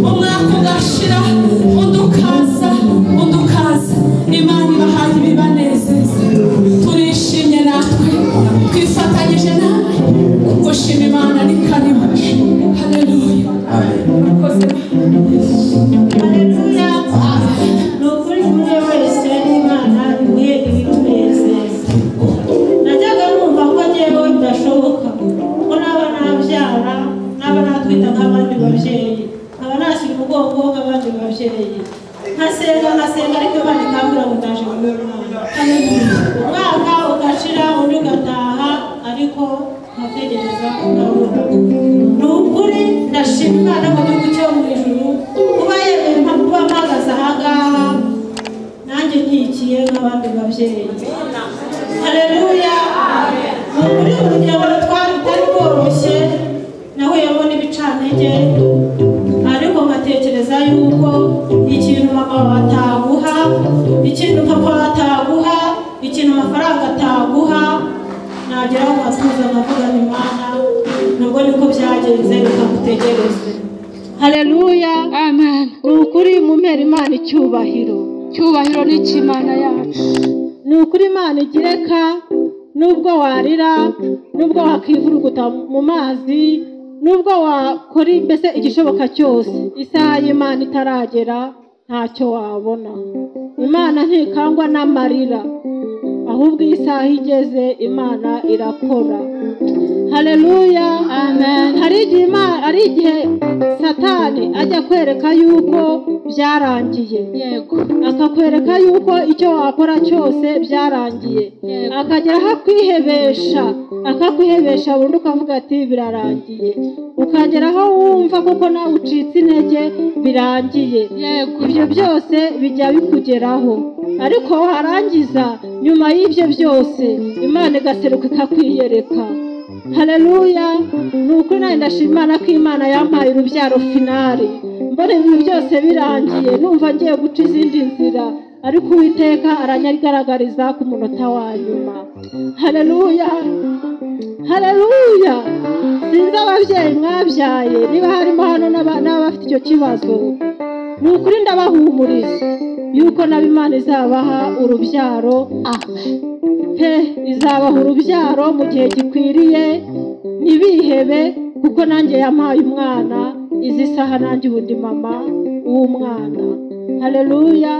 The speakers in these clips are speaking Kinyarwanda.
umwaka ugashira undi ukaza Imana ibahaye ibibanezeza turishimye natwe twifatanyije nawe gushima Imana ni karibu. Haleluya. Haleluya. Nukuri muri wese Imana imuhe ibitunezeza. Najyaga numva ko njyewe bidashoboka ko naba nabyara naba natwita nk'abandi babyeyi nkaba nashyira umugongo nk'abandi babyeyi nkasenga ariko Imana ikambwira ngo ndaje mu Imana. Umwaka ugashira undi ugataha ariko nkategereza nkabura. Ni ukuri ndashima Imana mu gihugu cyo mu ijuru kuba yemeye kuba mpagaze aha ngaha nanjye nkikiye nk'abandi babyeyi. Haleluya. Ni ukuri urugendo rutari rworoshye nahuyemo n'ibicantege ariko nkatekereza yuko ikintu mama ataguha, ikintu papa ataguha, ikintu amafaranga ataguha nageraho nkatuza nkavuga Imana nubwo niko byagenze reka ngutegereze. Haleluya. Amen. Ni ukuri mumpera Imana icyubahiro ni Imana yacu. Ni ukuri Imana igireka nubwo warira nubwo wakivuruguta mu mazi nubwo wakora mbese igishoboka cyose isaha y'Imana itaragera ntacyo wabona. Imana ntikangwa n'amarira ahubwo isaha igeze Imana irakora. Haleluya. Amen. Hari igihe Satani ajya kwereka yuko byarangiye. Yego. Akakwereka yuko icyo wakora cyose byarangiye. Yego. Akageraho akakwihebesha burundu ukavuga ati birarangiye. Ukageraho wumva kuko nawe ucitse intege birangiye. Yego. Ibyo byose bijya bikugeraho ariko warangiza nyuma y'ibyo byose Imana igaseruka ikakwiyereka. Haleluya. Ni ukuri nawe ndashima Imana ko Imana yampaye urubyaro finale mbona ibintu byose birangiye numva ngiye guca izindi nzira ariko Uwiteka aranyagaragariza ku munota wa nyuma. Haleluya. Haleluya. Sinzi ababyeyi mwabyaye niba harimo hano n'abafite icyo kibazo ni ukuri ndabahumuriza yuko nabo Imana izabaha urubyaro. Izabaha urubyaro mu gihe gikwiriye ntibihebe kuko nanjye yampaye umwana izi saha nanjye ubundi mama w'umwana. Haleluya.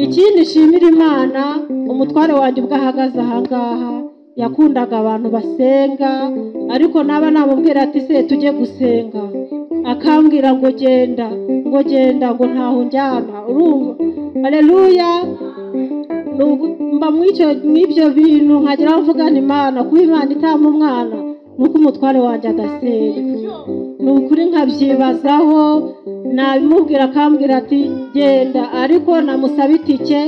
Ikindi nshimira Imana umutware wanjye ubwo ahagaze aha ngaha yakundaga abantu basenga ariko naba namubwira ati se tujye gusenga akambwira ngo genda ngo ntaho njyana. Urumva. Haleluya. Mba mw'ibyo bintu nkagera mvugana Imana kuba Imana itama umwana nuko umutware wanjye adasenga. Ni ukuri nkabyibazaho nabimubwira akambwira ati genda ariko namusaba itike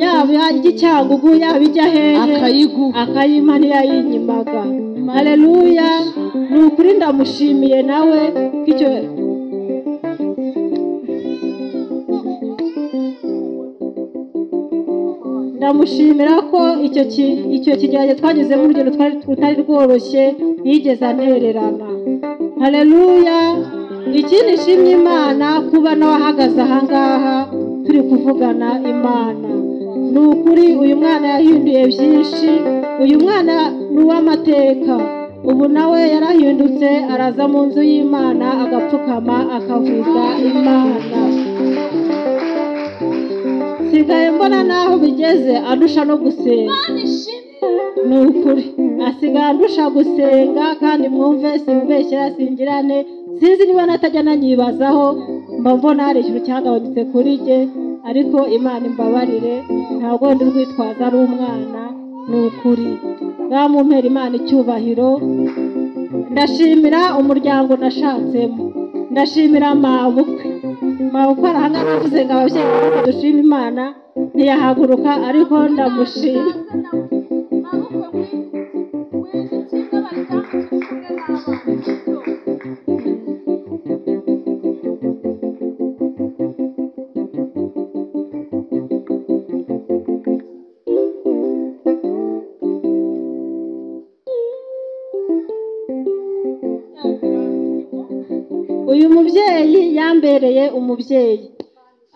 yaba ijya Cyangugu yaba ijya hehe akayima ntiyayinyimaga. Haleluya. Ni ukuri ndamushimiye nawe k'icyo ndamushimira ko icyo kigeragezo twageze mu rugendo rutari rworoshye ntiyigeze antererana. Haleluya. Ikindi nshimye Imana kuba nawe ahagaze aha ngaha turi kuvugana Imana. Ni ukuri uyu mwana yahinduye byinshi. Uyu mwana ni uw'amateka. Ubu nawe yarahindutse araza mu nzu y'Imana agapfukama akavuga Imana. Sigaye mbona naho bigeze andusha no gusenga. Ni ukuri asigaye andusha gusenga kandi mwumve simbeshyira singirane sinzi niba natajya nanyibazaho mba mbona hari ikintu cyagabanutse kuri jye ariko Imana imbabarire ntabwo ndi rwitwaza ari umwana. Ni ukuri bamumpera Imana icyubahiro. Ndashimira umuryango nashatsemo. Ndashimira mabukwe arahangana navuze ngo ababyeyi dushima Imana ntiyahaguruka ariko ndamushima. uyu mubyeyi yambereye umubyeyi.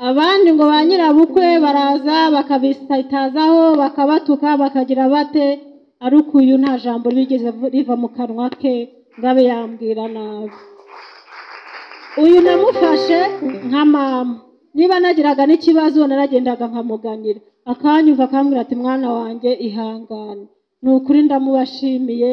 Abandi ngo ba nyirabukwe baraza bakabisitazaho bakabatuka bakagira bate, ariko uyu nta jambo bigeze riva mu kanwa ke ngabe yambwira nabi. Uyu namufashe nka mama, niba nagiraga n'ikibazo naragendaga nkamuganira akanyumva akambwira ati mwana wanjye ihangane. Ni ukuri ndamubashimiye,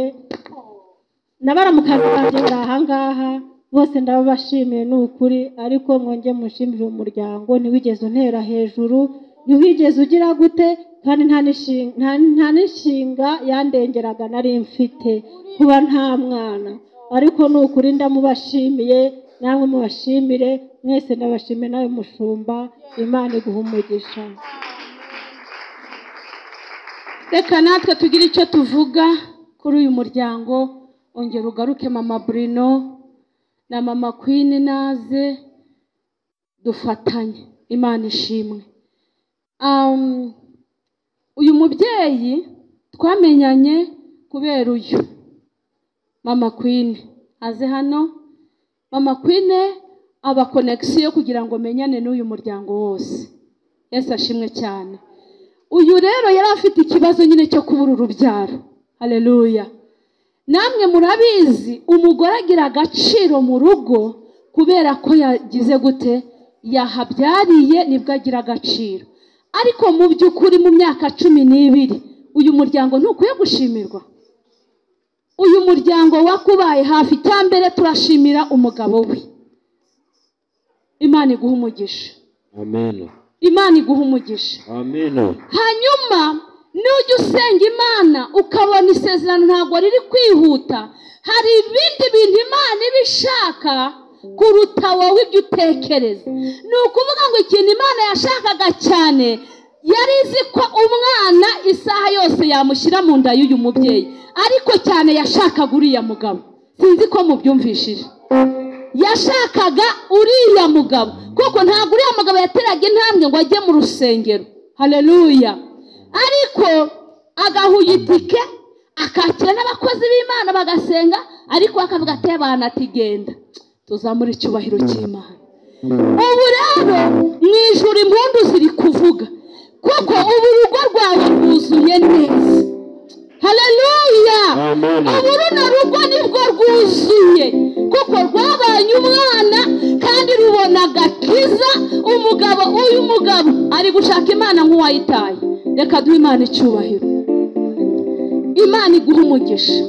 n'abaramukanira bari ahangaha bose ndabashimiye ni ukuri, ariko mwongeye mushimire umuryango, ntiwigeze untera hejuru, ntiwigeze ugira gute, kandi nta n'ishinga yandengeraga nari mfite kuba nta mwana. Ariko ni ukuri ndamubashimiye, namwe mubashimire mwese, ndabashimiye nawe mushumba, Imana iguha umugisha. Reka natwe tugire icyo tuvuga kuri uyu muryango. Ongera ugaruke mama Bruno na mama Queen naze dufatanye, Imana ishimwe. Uyu mubyeyi twamenyanye kubera uyu mama Queen aze hano. Mama Queen aba connection kugira ngo menyane n'uyu muryango wose. Yesu ashimwe cyane. Uyu rero yari afite ikibazo nyine cyo kubura urubyaro. Haleluya. Namwe murabizi umugore agira agaciro mu rugo kubera ko yagize gute, yahabyariye nibwo agira agaciro. Ariko mu by'ukuri mu myaka 12 uyu muryango ntukwiye gushimirwa. Uyu muryango wakubaye hafi. Cyambere turashimira umugabo we. Imana iguha umugisha. Amen. Imana iguha umugisha. Amen. Hanyuma nujya usenga Imana ukabona isezerano ntabwo riri kwihuta, hari ibindi bintu Imana ibishaka kuruta wowe ibyo utekereza. Ni ukuvuga ngo ikintu Imana yashakaga cyane, yari izi ko umwana isaha yose yamushyira mu nda y'uyu mubyeyi, ariko cyane yashakaga uriya mugabo. Sinzi ko mubyumvishije. Yashakaga uriya mugabo, kuko ntabwo uriya mugabo yateraga intambwe ngo ajye mu rusengero. Haleluya. Ariko agahuye itike akakira n'abakozi b'Imana bagasenga, ariko akavuga ati abana ati genda tuzamura icyubahiro cy'Imana. Ubu rero mu ijuru impundu ziri kuvuga, kuko ubu urugo rwawe rwuzuye neza. Haleluya. Ubu runo rugo nibwo rwuzuye, kuko rwabanye umwana kandi rubona agakiza. Uyu mugabo ari gushaka Imana nk'uwayitaye. Reka duhe Imana icyubahiro. Imana iguha umugisha.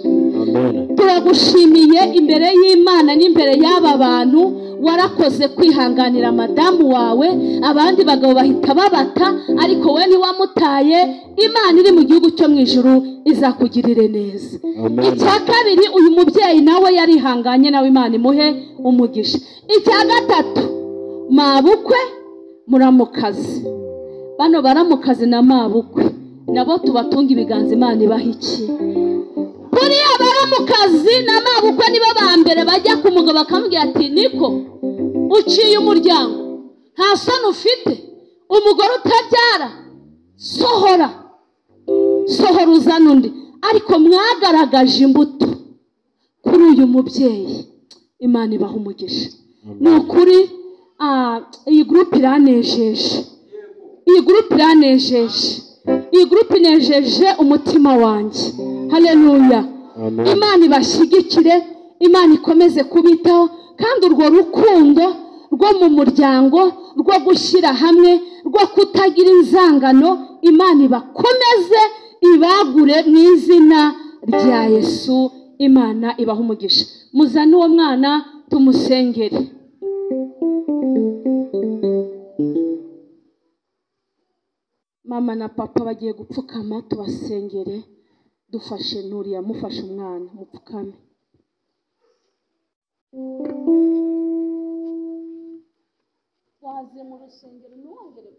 Turagushimiye imbere y'Imana n'imbere y'aba bantu, warakoze kwihanganira madamu wawe. Abandi bagabo bahita babata, ariko we ntiwamutaye. Imana iri mu gihugu cyo mu ijuru izakugirire neza. Icya kabiri, uyu mubyeyi nawe yarihanganye, nawe Imana imuhe umugisha. Icya gatatu, mabukwe muramukazi. Bano baramukazi na mabukwe nabo tubatunga ibiganza, Imana ibaha iki. Buriya baramukazi na mabukwe nibo ba mbere bajya ku mugabo bakamubwira ati niko uciye umuryango, nta soni ufite, umugore utabyara, sohora uzana undi. Ariko mwagaragaje imbuto kuri uyu mubyeyi, Imana ibaha umugisha. Ni ukuri iyi groupe iranejeje. Iyi groupe inejeje umutima wanjye. Haleluya. Imana ibashyigikire, Imana ikomeze kubitaho, kandi urwo rukundo rwo mu muryango rwo gushyira hamwe, rwo kutagira inzangano, Imana ibakomeze ibagure mu izina rya Yesu. Imana ibaha umugisha. Muzane uwo mwana tumusengere. Mama na papa bagiye gupfukama, tubasengere. Dufashe Nuriya, mufashe umwana mupfukame. Waze mu rusengero ntiwongere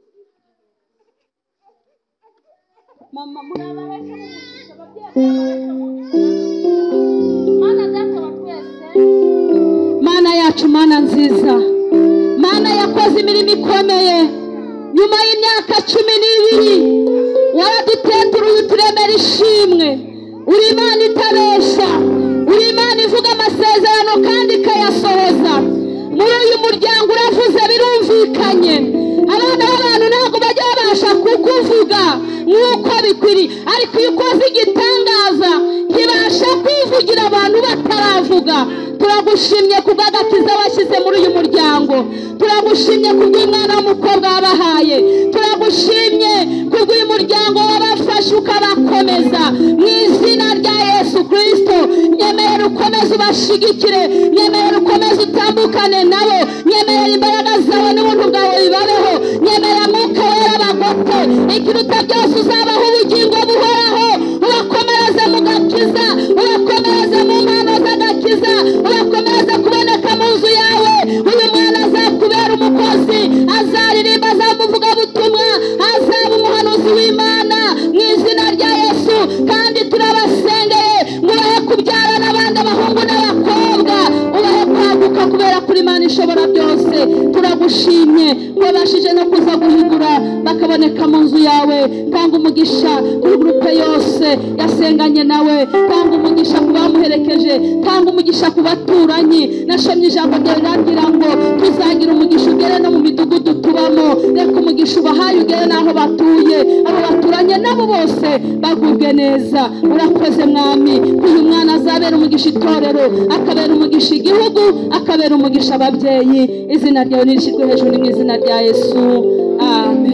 mama murabaresha umugisha, ababyeyi murabaresha umugisha. Mana data wa twese, Mana yacu, Mana nziza, Mana yakoze imirimo ikomeye. Nyuma y'imyaka 12 waraduteturuye uturemera ishimwe. Uri Imana itabesha, uri Imana ivuga amasezerano kandi ikayasohoza. nk'uko bikwiriye. Ariko iyo ukoze igitangaza kibasha kwivugira abantu bataravuga. Turagushimye kubw'agakiza washyize muri uyu muryango. Turagushimye kubw'umwana w'umukobwa wabahaye. Turagushimye kubw'uyu muryango wabafashe ukabakomeza mu izina rya Yesu Kristo. Nyemerera ukomeze ubashigikire, nyemerera ukomeze utambukane nabo, nyemerera imbaraga zawe n'ubuntu bwawe bibabeho, nyemerera Mwuka Wera bagote. Ikiruta byose uzabaho ubugingo buhoraho, ubakomereze mu gakiza, ubakomereze mu mpano z'agakiza, ubakomereze kuboneka mu nzu yawe. Uyu mwana azakubera umukozi, azaririmba, azamuvuga butumwa, azaba umuhanuzi w'Imana mu izina rya Yesu. Kandi turabasengeye ngo ubahe kubyara n'abandi abahungu n'abakobwa, ubahe kwaguka kubera kuri Imana ishobora byose. Turagushimye wabashije no kuza guhigura bakaboneka mu nzu yawe. Tanga umugisha kuri gurupe yose yasenganye nawe, tanga umugisha ku bamuherekeje, tanga umugisha ku baturanyi. Nashomye ijambo ryawe rirangira ngo tuzagira umugisha ugere no mu midugudu tubamo. Reka umugisha ubahaye ugere n'aho batuye, abo baturanye nabo bose bagubwe neza. Urakoze Mwami, uyu mwana azabera umugisha itorero, akabera umugisha igihugu, akabera umugisha ababyeyi. Izina ryawe nirishyirwe hejuru mu izina rya Yesu. Amen.